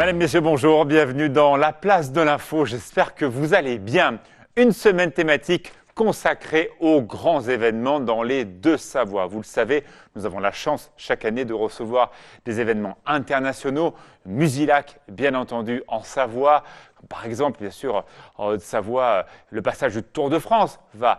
Mesdames, Messieurs, bonjour, bienvenue dans la place de l'info. J'espère que vous allez bien. Une semaine thématique consacrée aux grands événements dans les Deux-Savoies. Vous le savez, nous avons la chance chaque année de recevoir des événements internationaux. Musilac, bien entendu, en Savoie. Par exemple, bien sûr, en Haute-Savoie, le passage du Tour de France va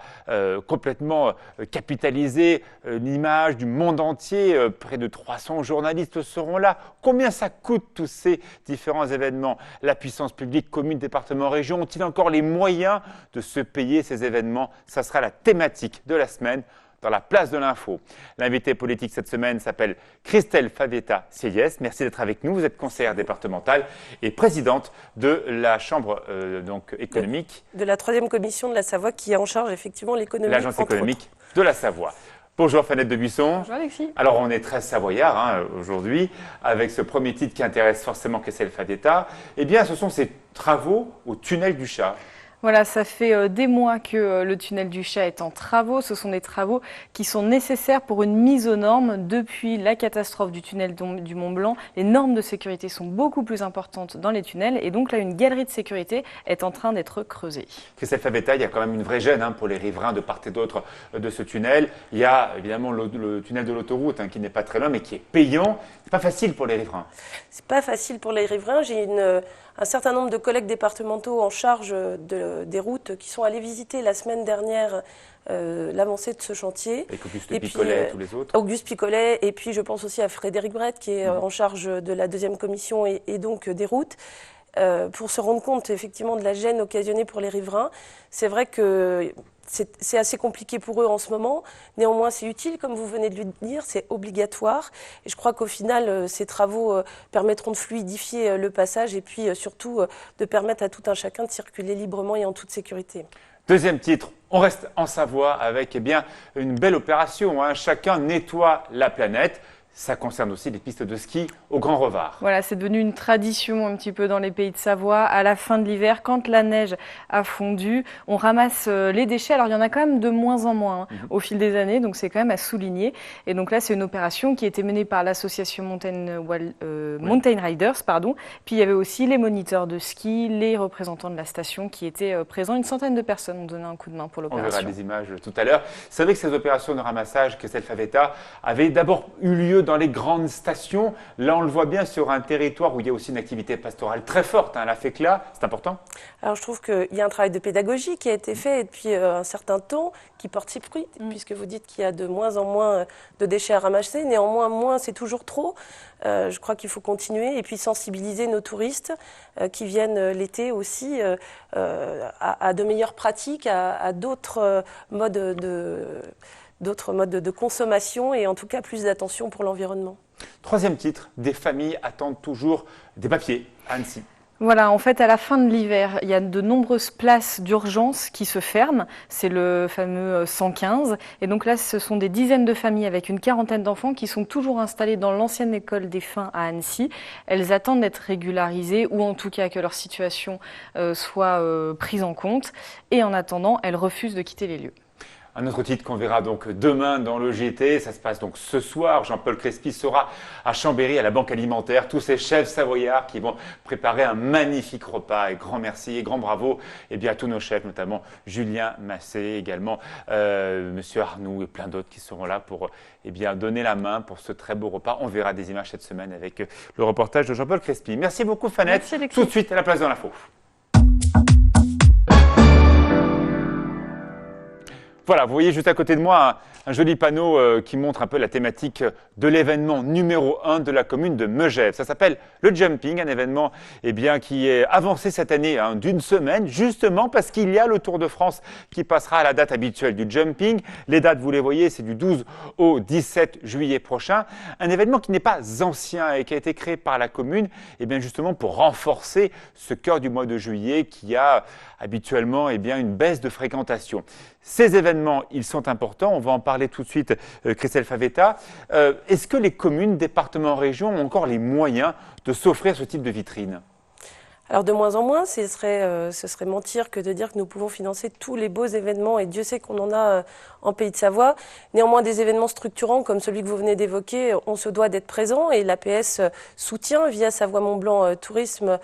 complètement capitaliser l'image du monde entier. Près de 300 journalistes seront là. Combien ça coûte tous ces différents événements? La puissance publique, commune, département, région, ont-ils encore les moyens de se payer ces événements? Ça sera la thématique de la semaine dans la place de l'info. L'invité politique cette semaine s'appelle Christelle Favetta-Sieyès. Merci d'être avec nous. Vous êtes conseillère départementale et présidente de la Chambre économique. De la 3e commission de la Savoie qui est en charge effectivement l'économie. L'agence économique de la Savoie. Bonjour Fanette de Buisson. Bonjour Alexis. Alors on est très savoyard aujourd'hui avec ce premier titre qui intéresse forcément Christelle Favetta. Eh bien ce sont ces travaux au tunnel du Chat. Voilà, ça fait des mois que le tunnel du Chat est en travaux. Ce sont des travaux qui sont nécessaires pour une mise aux normes. Depuis la catastrophe du tunnel du Mont Blanc, les normes de sécurité sont beaucoup plus importantes dans les tunnels. Et donc là, une galerie de sécurité est en train d'être creusée. Christelle Favetta, il y a quand même une vraie gêne pour les riverains de part et d'autre de ce tunnel. Il y a évidemment le tunnel de l'autoroute qui n'est pas très loin mais qui est payant. C'est pas facile pour les riverains. C'est pas facile pour les riverains. J'ai un certain nombre de collègues départementaux en charge des routes qui sont allés visiter la semaine dernière l'avancée de ce chantier. Avec Auguste Picolet et tous les autres. Auguste Picolet, et puis je pense aussi à Frédéric Brett qui est en charge de la 2e commission et donc des routes. Pour se rendre compte effectivement de la gêne occasionnée pour les riverains. C'est vrai que c'est assez compliqué pour eux en ce moment. Néanmoins, c'est utile, comme vous venez de le dire, c'est obligatoire. Et je crois qu'au final, ces travaux permettront de fluidifier le passage et puis surtout de permettre à tout un chacun de circuler librement et en toute sécurité. Deuxième titre, on reste en Savoie avec une belle opération. Chacun nettoie la planète. Ça concerne aussi les pistes de ski au Grand Revard. Voilà, c'est devenu une tradition un petit peu dans les pays de Savoie. À la fin de l'hiver, quand la neige a fondu, on ramasse les déchets. Alors, il y en a quand même de moins en moins au fil des années, donc c'est quand même à souligner. Et donc là, c'est une opération qui a été menée par l'association Mountain Riders. Puis il y avait aussi les moniteurs de ski, les représentants de la station qui étaient présents. Une centaine de personnes ont donné un coup de main pour l'opération. On verra des images tout à l'heure. C'est vrai que ces opérations de ramassage, Christelle Favetta, avaient d'abord eu lieu dans les grandes stations. Là, on le voit bien sur un territoire où il y a aussi une activité pastorale très forte. La FECLA, c'est important. Alors, je trouve qu'il y a un travail de pédagogie qui a été fait depuis un certain temps, qui porte ses fruits, puisque vous dites qu'il y a de moins en moins de déchets à ramasser. Néanmoins, moins, c'est toujours trop. Je crois qu'il faut continuer et puis sensibiliser nos touristes qui viennent l'été aussi à de meilleures pratiques, à d'autres modes de consommation et en tout cas plus d'attention pour l'environnement. Troisième titre, des familles attendent toujours des papiers à Annecy. Voilà, en fait, à la fin de l'hiver, il y a de nombreuses places d'urgence qui se ferment. C'est le fameux 115. Et donc là, ce sont des dizaines de familles avec une quarantaine d'enfants qui sont toujours installés dans l'ancienne école des Fins à Annecy. Elles attendent d'être régularisées ou en tout cas que leur situation soit prise en compte. Et en attendant, elles refusent de quitter les lieux. Un autre titre qu'on verra donc demain dans le JT, ça se passe donc ce soir. Jean-Paul Crespi sera à Chambéry, à la Banque Alimentaire. Tous ces chefs savoyards qui vont préparer un magnifique repas. Et grand merci et grand bravo à tous nos chefs, notamment Julien Massé, également Monsieur Arnoux et plein d'autres qui seront là pour donner la main pour ce très beau repas. On verra des images cette semaine avec le reportage de Jean-Paul Crespi. Merci beaucoup Fanette. Merci, Alexis. Tout de suite à la place de l'info. Voilà, vous voyez juste à côté de moi un joli panneau qui montre un peu la thématique de l'événement numéro 1 de la commune de Megève. Ça s'appelle le jumping, un événement qui est avancé cette année d'une semaine, justement parce qu'il y a le Tour de France qui passera à la date habituelle du jumping. Les dates, vous les voyez, c'est du 12 au 17 juillet prochain. Un événement qui n'est pas ancien et qui a été créé par la commune justement pour renforcer ce cœur du mois de juillet qui a habituellement une baisse de fréquentation. Ces événements, ils sont importants. On va en parler tout de suite, Christelle Favetta. Est-ce que les communes, départements, régions ont encore les moyens de s'offrir ce type de vitrine ? Alors de moins en moins, ce serait mentir que de dire que nous pouvons financer tous les beaux événements, et Dieu sait qu'on en a en Pays de Savoie. Néanmoins, des événements structurants comme celui que vous venez d'évoquer, on se doit d'être présent, et l'APS soutient via Savoie-Mont-Blanc Tourisme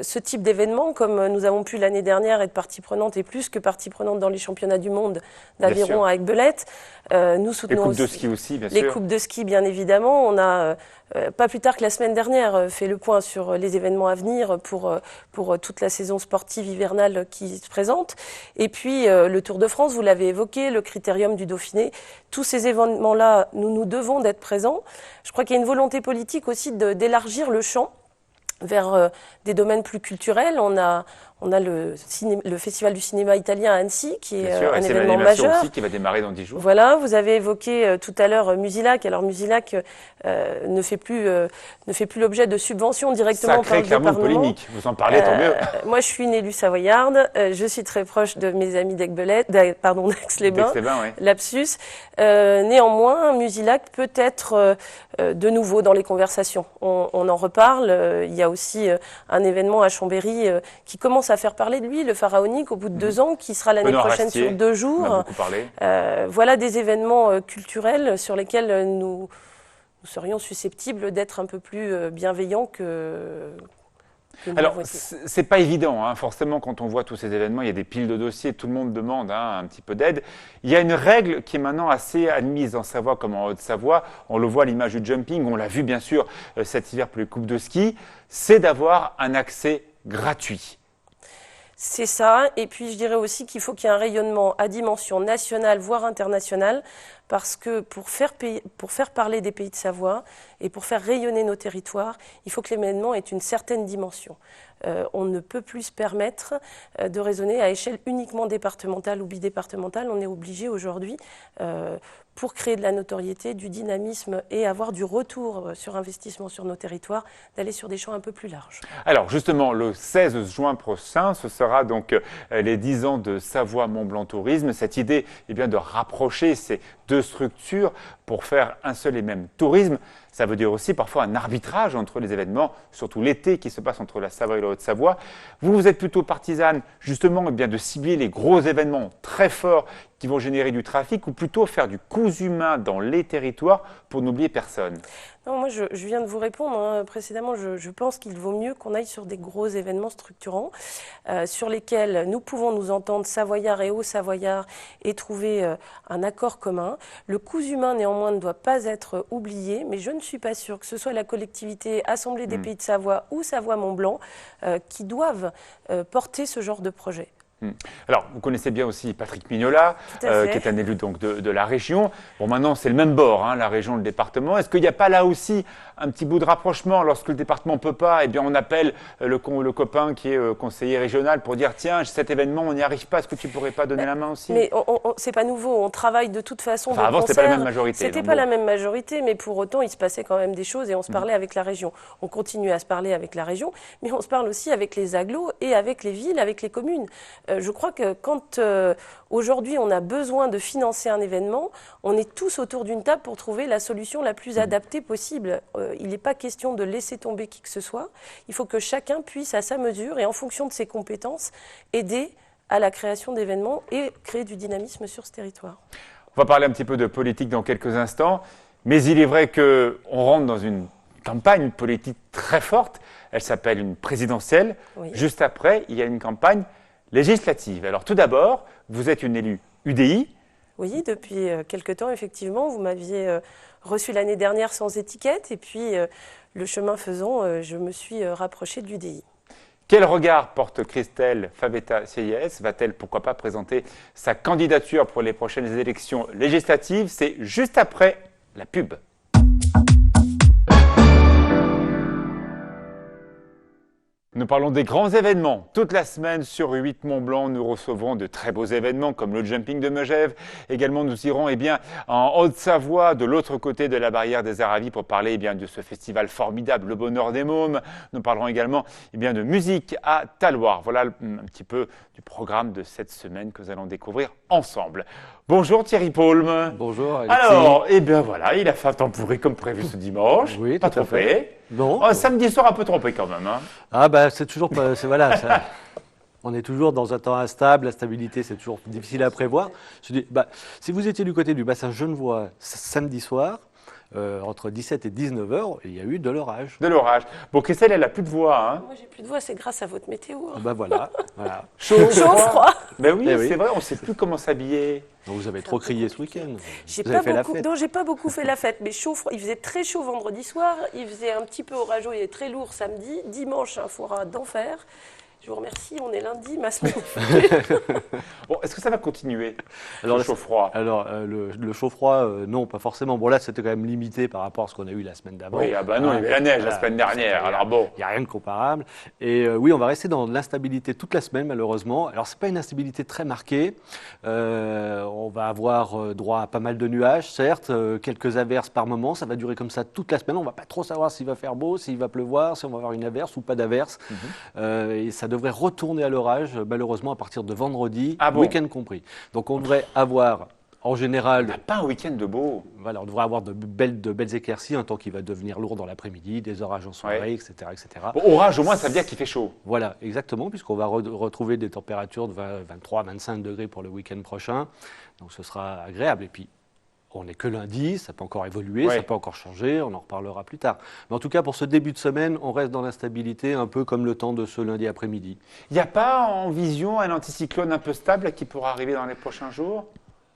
ce type d'événement, comme nous avons pu l'année dernière être partie prenante, et plus que partie prenante dans les championnats du monde d'aviron avec Belette. Nous soutenons les coupes de ski aussi, bien sûr. Les coupes de ski, bien évidemment. On a, pas plus tard que la semaine dernière, fait le point sur les événements à venir pour toute la saison sportive hivernale qui se présente. Et puis, le Tour de France, vous l'avez évoqué, le Critérium du Dauphiné. Tous ces événements-là, nous devons d'être présents. Je crois qu'il y a une volonté politique aussi d'élargir le champ vers des domaines plus culturels. On a le Festival du cinéma italien à Annecy, qui est un événement majeur. Aussi, qui va démarrer dans 10 jours. Voilà, vous avez évoqué tout à l'heure Musilac. Alors Musilac ne fait plus l'objet de subventions directement par le département. Ça crée clairement une polémique. Vous en parlez, tant mieux. Moi, je suis une élue savoyarde. Je suis très proche de mes amis d'Aix-les-Bains. Oui. Lapsus. Néanmoins, Musilac peut être de nouveau dans les conversations. On en reparle. Il y a aussi un événement à Chambéry qui commence à faire parler de lui, le Pharaonique, au bout de 2 ans, qui sera l'année prochaine sur 2 jours. On a beaucoup parlé. Voilà des événements culturels sur lesquels nous serions susceptibles d'être un peu plus bienveillants que alors, c'est pas évident, hein. Forcément, quand on voit tous ces événements, il y a des piles de dossiers, tout le monde demande un petit peu d'aide. Il y a une règle qui est maintenant assez admise en Savoie comme en Haute-Savoie. On le voit à l'image du jumping, on l'a vu bien sûr cet hiver pour les coupes de ski, c'est d'avoir un accès gratuit. C'est ça, et puis je dirais aussi qu'il faut qu'il y ait un rayonnement à dimension nationale, voire internationale, parce que pour faire parler des Pays de Savoie et pour faire rayonner nos territoires, il faut que l'événement ait une certaine dimension. On ne peut plus se permettre de raisonner à échelle uniquement départementale ou bidépartementale. On est obligé aujourd'hui, pour créer de la notoriété, du dynamisme et avoir du retour sur investissement sur nos territoires, d'aller sur des champs un peu plus larges. Alors justement, le 16 juin prochain, ce sera donc les 10 ans de Savoie-Mont-Blanc Tourisme. Cette idée est bien de rapprocher ces 2 structures pour faire un seul et même tourisme. Ça veut dire aussi parfois un arbitrage entre les événements, surtout l'été qui se passe entre la Savoie et la Haute-Savoie. Vous êtes plutôt partisane justement eh bien, de cibler les gros événements très forts qui vont générer du trafic ou plutôt faire du cousu main dans les territoires pour n'oublier personne? Non, moi je viens de vous répondre précédemment, je pense qu'il vaut mieux qu'on aille sur des gros événements structurants sur lesquels nous pouvons nous entendre Savoyards et Hauts-Savoyards et trouver un accord commun. Le cousu main néanmoins ne doit pas être oublié, mais je ne suis pas sûre que ce soit la collectivité Assemblée des Pays de Savoie ou Savoie-Mont-Blanc qui doivent porter ce genre de projet. Alors, vous connaissez bien aussi Patrick Mignola, qui est un élu donc, de la région. Bon, maintenant, c'est le même bord, hein, la région et le département. Est-ce qu'il n'y a pas là aussi un petit bout de rapprochement? Lorsque le département ne peut pas, eh bien, on appelle le copain qui est conseiller régional pour dire « Tiens, cet événement, on n'y arrive pas, est-ce que tu ne pourrais pas donner la main aussi ?» Mais c'est pas nouveau, on travaille de toute façon. Enfin, avant, ce n'était pas la même majorité. C'était pas la même majorité, mais pour autant, il se passait quand même des choses et on se parlait avec la région. On continue à se parler avec la région, mais on se parle aussi avec les agglos et avec les villes, avec les communes. Je crois que quand aujourd'hui on a besoin de financer un événement, on est tous autour d'une table pour trouver la solution la plus adaptée possible. Il n'est pas question de laisser tomber qui que ce soit. Il faut que chacun puisse, à sa mesure et en fonction de ses compétences, aider à la création d'événements et créer du dynamisme sur ce territoire. On va parler un petit peu de politique dans quelques instants, mais il est vrai qu'on rentre dans une campagne politique très forte. Elle s'appelle une présidentielle. Oui. Juste après, il y a une campagne législative. Alors tout d'abord, vous êtes une élue UDI. Oui, depuis quelque temps, effectivement. Vous m'aviez reçu l'année dernière sans étiquette et puis le chemin faisant, je me suis rapprochée de l'UDI. Quel regard porte Christelle Fabetta-Sieyès? Va-t-elle pourquoi pas présenter sa candidature pour les prochaines élections législatives? C'est juste après la pub. Nous parlons des grands événements. Toute la semaine sur 8 Mont-Blanc, nous recevrons de très beaux événements comme le jumping de Megève. Également, nous irons en Haute-Savoie, de l'autre côté de la barrière des Aravis, pour parler de ce festival formidable, le Bonheur des Mômes. Nous parlerons également de musique à Talloires. Voilà un petit peu du programme de cette semaine que nous allons découvrir ensemble. Bonjour Thierry Paulme. Bonjour Alexis. Alors, eh bien voilà, il a fait un temps pourri comme prévu ce dimanche. Oui, pas tout à trompé. fait. Non. Oh, samedi soir un peu trompé quand même. Hein. Ah bah c'est toujours pas, voilà, on est toujours dans un temps instable, la stabilité c'est toujours difficile à prévoir. Je dis, si vous étiez du côté du bassin genevois samedi soir, entre 17 et 19 heures, il y a eu de l'orage. De l'orage. Bon, Christelle, elle a plus de voix. Hein. Moi, j'ai plus de voix, c'est grâce à votre météo. Hein. Voilà. Chaud, Froid. Ben oui, Eh oui. c'est vrai, on ne sait plus comment s'habiller. Donc vous avez trop crié ce week-end. J'ai Vous avez pas fait la beaucoup, fête. non, j'ai pas beaucoup fait la fête, mais chaud, froid. Il faisait très chaud vendredi soir, il faisait un petit peu orageux, il est très lourd samedi, dimanche un fourra d'enfer. Je vous remercie, on est lundi, ma semaine. Bon, est-ce que ça va continuer Alors, le chaud-froid? Alors le chaud-froid, non, pas forcément. Bon là c'était quand même limité par rapport à ce qu'on a eu la semaine d'avant. Oui, ah bah non, il y avait la neige la semaine dernière, alors bon. Il n'y a rien de comparable. Et oui, on va rester dans l'instabilité toute la semaine, malheureusement. Alors, ce n'est pas une instabilité très marquée. On va avoir droit à pas mal de nuages, certes, quelques averses par moment. Ça va durer comme ça toute la semaine. On ne va pas trop savoir s'il va faire beau, s'il va pleuvoir, si on va avoir une averse ou pas d'averse. Et ça devrait retourner à l'orage, malheureusement, à partir de vendredi, week-end compris. Donc, on devrait avoir... En général, On n'a pas un week-end de beau. voilà, on devrait avoir de belles éclaircies, un temps qui va devenir lourd dans l'après-midi, des orages en soirée, etc., etc. Bon, orage, au moins, ça veut dire qu'il fait chaud. Voilà, exactement, puisqu'on va retrouver des températures de 23, 25 degrés pour le week-end prochain. Donc ce sera agréable. Et puis, on n'est que lundi, ça peut encore évoluer, ça peut encore changer, on en reparlera plus tard. Mais en tout cas, pour ce début de semaine, on reste dans l'instabilité, un peu comme le temps de ce lundi après-midi. Il n'y a pas en vision un anticyclone un peu stable qui pourra arriver dans les prochains jours?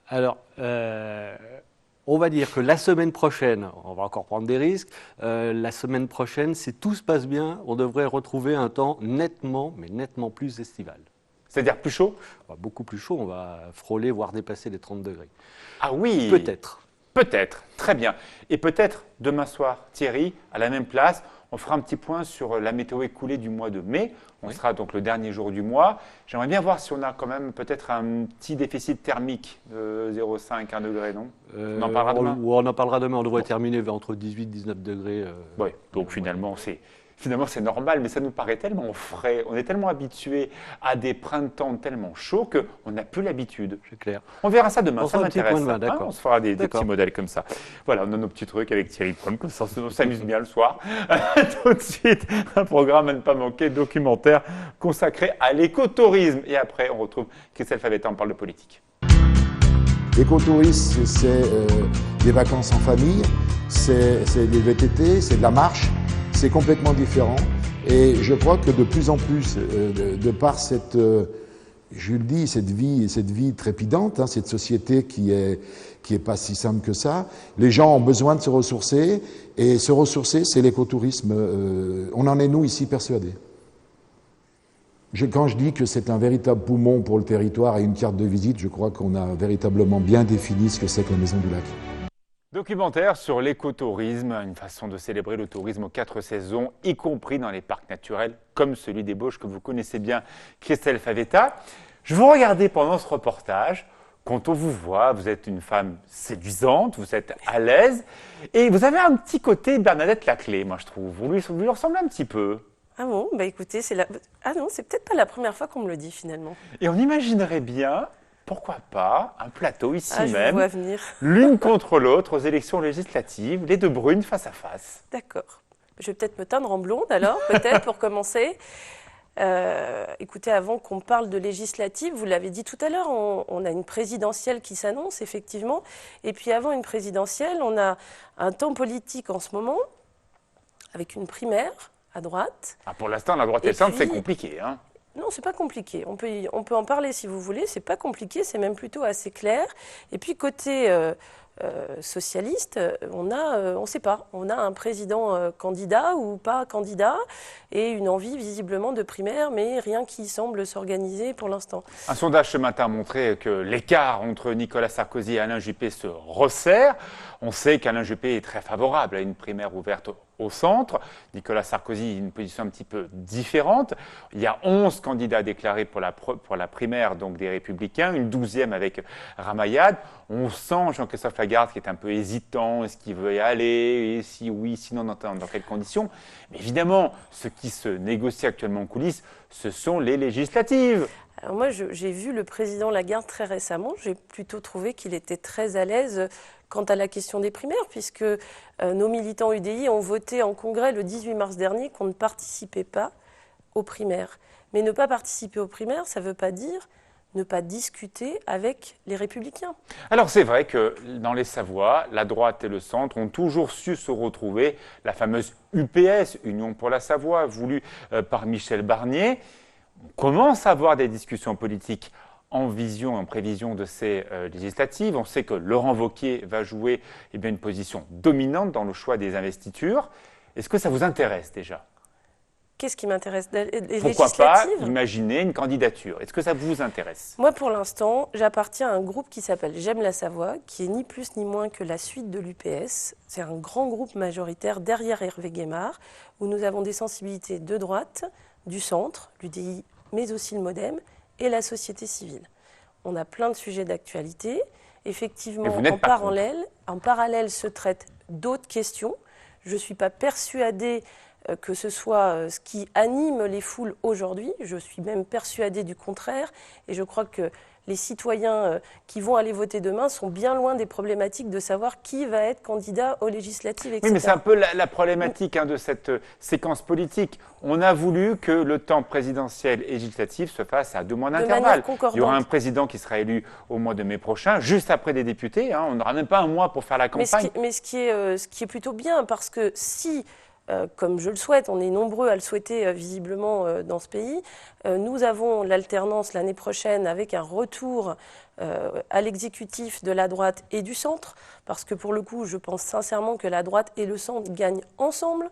Alors, on va dire que la semaine prochaine, on va encore prendre des risques, la semaine prochaine, si tout se passe bien, on devrait retrouver un temps nettement, mais nettement plus estival. C'est-à-dire plus chaud? Beaucoup plus chaud, on va frôler, voire dépasser les 30 degrés. Ah oui. Peut-être. Peut-être, très bien. Et peut-être demain soir, Thierry, à la même place, on fera un petit point sur la météo écoulée du mois de mai. On sera donc le dernier jour du mois. J'aimerais bien voir si on a quand même peut-être un petit déficit thermique de 0,5, 1 degré, non? On en parlera demain. On en parlera demain, on devrait terminer entre 18 et 19 degrés. Oui, donc finalement, c'est normal, mais ça nous paraît tellement frais. On est tellement habitué à des printemps tellement chauds qu'on n'a plus l'habitude. C'est clair. On verra ça demain, On ça fera un petit m'intéresse. point de vin, d'accord. On se fera des D'accord. petits modèles comme ça. Voilà, on a nos petits trucs avec Thierry Paulme, comme ça on s'amuse bien le soir. Tout de suite, un programme à ne pas manquer, documentaire consacré à l'écotourisme. Et après, on retrouve Christelle Favetta, on parle de politique. L'écotourisme, c'est des vacances en famille, c'est des VTT, c'est de la marche, c'est complètement différent. Et je crois que de plus en plus, de par cette, je le dis, cette vie trépidante, hein, cette société qui est pas si simple que ça, les gens ont besoin de se ressourcer, et se ressourcer, c'est l'écotourisme. On en est, nous, ici, persuadés. Quand je dis que c'est un véritable poumon pour le territoire et une carte de visite, je crois qu'on a véritablement bien défini ce que c'est que la Maison du Lac. Documentaire sur l'écotourisme, une façon de célébrer le tourisme aux 4 saisons, y compris dans les parcs naturels, comme celui des Bauges que vous connaissez bien, Christelle Favetta. Je vous regardais pendant ce reportage. Quand on vous voit, vous êtes une femme séduisante, vous êtes à l'aise, et vous avez un petit côté Bernadette Laclais, moi je trouve. Vous lui ressemblez un petit peu. Ah bon, bah écoutez, ah non, c'est peut-être pas la première fois qu'on me le dit finalement. Et on imaginerait bien, pourquoi pas, un plateau ici Je vous même, vois venir. l'une contre l'autre aux élections législatives, les deux brunes face à face. D'accord. Je vais peut-être me teindre en blonde alors, peut-être pour commencer. Écoutez, avant qu'on parle de législative, vous l'avez dit tout à l'heure, on a une présidentielle qui s'annonce effectivement. Et puis avant une présidentielle, on a un temps politique en ce moment, avec une primaire à droite. Ah, pour l'instant, la droite et le centre, c'est compliqué. Hein. Non, c'est pas compliqué. On peut en parler si vous voulez. C'est pas compliqué, c'est même plutôt assez clair. Et puis côté socialiste, on sait pas. On a un président candidat ou pas candidat et une envie visiblement de primaire, mais rien qui semble s'organiser pour l'instant. Un sondage ce matin a montré que l'écart entre Nicolas Sarkozy et Alain Juppé se resserre. On sait qu'Alain Juppé est très favorable à une primaire ouverte au centre. Nicolas Sarkozy a une position un petit peu différente. Il y a 11 candidats déclarés pour la primaire donc des Républicains, une 12e avec Ramayad. On sent Jean-Christophe Lagarde qui est un peu hésitant, est-ce qu'il veut y aller, et si oui, sinon dans quelles conditions. Mais évidemment, ce qui se négocie actuellement en coulisses, ce sont les législatives. Alors moi, j'ai vu le président Lagarde très récemment. J'ai plutôt trouvé qu'il était très à l'aise quant à la question des primaires, puisque nos militants UDI ont voté en congrès le 18 mars dernier qu'on ne participait pas aux primaires. Mais ne pas participer aux primaires, ça ne veut pas dire ne pas discuter avec les Républicains. Alors c'est vrai que dans les Savoies, la droite et le centre ont toujours su se retrouver. La fameuse UPS, Union pour la Savoie, voulue par Michel Barnier. On commence à avoir des discussions politiques en vision, en prévision de ces législatives. On sait que Laurent Wauquiez va jouer une position dominante dans le choix des investitures. Est-ce que ça vous intéresse déjà ? Qu'est-ce qui m'intéresse? Les Pourquoi pas législatives? imaginer une candidature? Est-ce que ça vous intéresse? Moi, pour l'instant, j'appartiens à un groupe qui s'appelle J'aime la Savoie, qui est ni plus ni moins que la suite de l'UPS. C'est un grand groupe majoritaire derrière Hervé Guémard, où nous avons des sensibilités de droite, du centre, l'UDI, mais aussi le MoDem, et la société civile. On a plein de sujets d'actualité. Effectivement, en parallèle se traitent d'autres questions. Je ne suis pas persuadée que ce soit ce qui anime les foules aujourd'hui. Je suis même persuadée du contraire. Et je crois que les citoyens qui vont aller voter demain sont bien loin des problématiques de savoir qui va être candidat aux législatives, etc. Oui, mais c'est un peu la problématique de cette séquence politique. On a voulu que le temps présidentiel et législatif se fasse à 2 mois d'intervalle. Il y aura un président qui sera élu au mois de mai prochain, juste après des députés. On n'aura même pas un mois pour faire la campagne. Mais ce qui est plutôt bien, parce que si... comme je le souhaite, on est nombreux à le souhaiter visiblement dans ce pays. Nous avons l'alternance l'année prochaine avec un retour à l'exécutif de la droite et du centre, parce que pour le coup, je pense sincèrement que la droite et le centre gagnent ensemble.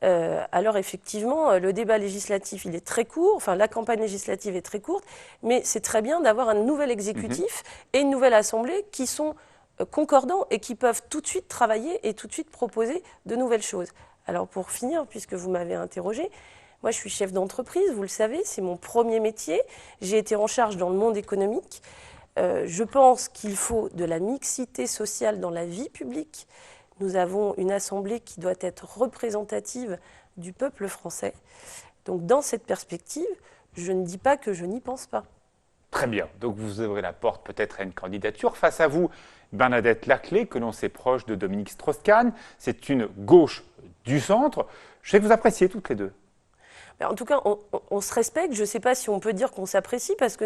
Alors effectivement, le débat législatif, il est très court, enfin la campagne législative est très courte, mais c'est très bien d'avoir un nouvel exécutif et une nouvelle assemblée qui sont concordants et qui peuvent tout de suite travailler et tout de suite proposer de nouvelles choses. Alors pour finir, puisque vous m'avez interrogé, moi je suis chef d'entreprise, vous le savez, c'est mon premier métier. J'ai été en charge dans le monde économique. Je pense qu'il faut de la mixité sociale dans la vie publique. Nous avons une assemblée qui doit être représentative du peuple français. Donc dans cette perspective, je ne dis pas que je n'y pense pas. Très bien. Donc vous ouvrez la porte peut-être à une candidature. Face à vous, Bernadette Laclais, que l'on sait proche de Dominique Strauss-Kahn. C'est une gauche du centre. Je sais que vous appréciez toutes les deux. En tout cas, on se respecte. Je ne sais pas si on peut dire qu'on s'apprécie, parce que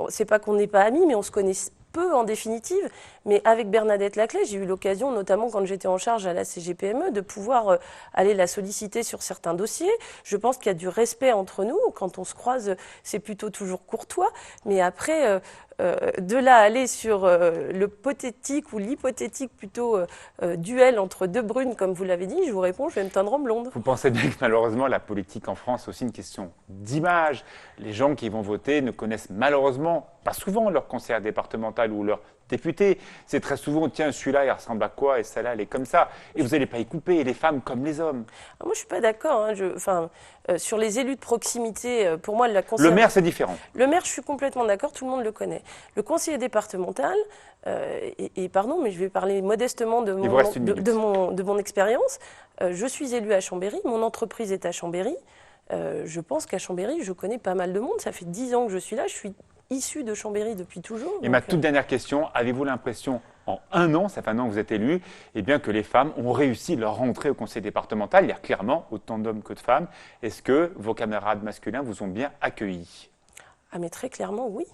c'est pas qu'on n'est pas amis, mais on se connaît peu en définitive. Mais avec Bernadette Laclais, j'ai eu l'occasion, notamment quand j'étais en charge à la CGPME, de pouvoir aller la solliciter sur certains dossiers. Je pense qu'il y a du respect entre nous. Quand on se croise, c'est plutôt toujours courtois. Mais après, de là à aller sur le pothétique ou l'hypothétique plutôt duel entre deux brunes, comme vous l'avez dit, je vous réponds, je vais me teindre en blonde. Vous pensez bien que malheureusement, la politique en France, c'est aussi une question d'image. Les gens qui vont voter ne connaissent malheureusement pas souvent leur conseillère départementale ou leur député. C'est très souvent, tiens, celui-là, il ressemble à quoi, et celle-là, elle est comme ça. Et vous n'allez pas y couper, les femmes comme les hommes. Moi, je ne suis pas d'accord. Sur les élus de proximité, pour moi, la conseillère... Le maire, c'est différent. Le maire, je suis complètement d'accord, tout le monde le connaît. Le conseiller départemental, pardon, mais je vais parler modestement de mon expérience. Je suis élue à Chambéry, mon entreprise est à Chambéry. Je pense qu'à Chambéry, je connais pas mal de monde. Ça fait 10 ans que je suis là, je suis issue de Chambéry depuis toujours. Et ma toute dernière question, avez-vous l'impression, en 1 an, ça fait 1 an que vous êtes élu, que les femmes ont réussi leur rentrée au conseil départemental? Il y a clairement autant d'hommes que de femmes. Est-ce que vos camarades masculins vous ont bien accueillis? Ah, mais très clairement, oui.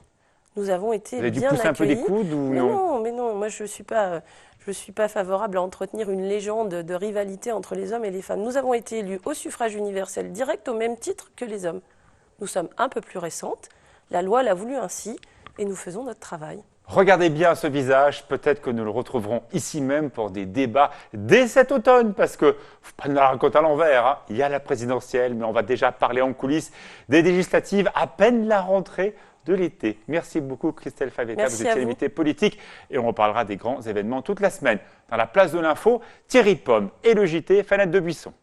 Nous avons été bien accueillis. Vous avez dû pousser un peu les coudes ou non? Mais non, moi je ne suis pas favorable à entretenir une légende de rivalité entre les hommes et les femmes. Nous avons été élus au suffrage universel direct au même titre que les hommes. Nous sommes un peu plus récentes, la loi l'a voulu ainsi et nous faisons notre travail. Regardez bien ce visage, peut-être que nous le retrouverons ici même pour des débats dès cet automne, parce que, faut pas nous la raconter à l'envers, il y a la présidentielle, mais on va déjà parler en coulisses des législatives, à peine la rentrée de l'été. Merci beaucoup Christelle Favetta, vous étiez l'invitée politique et on reparlera des grands événements toute la semaine. Dans la place de l'info, Thierry Pomme et le JT, Fanette de Buisson.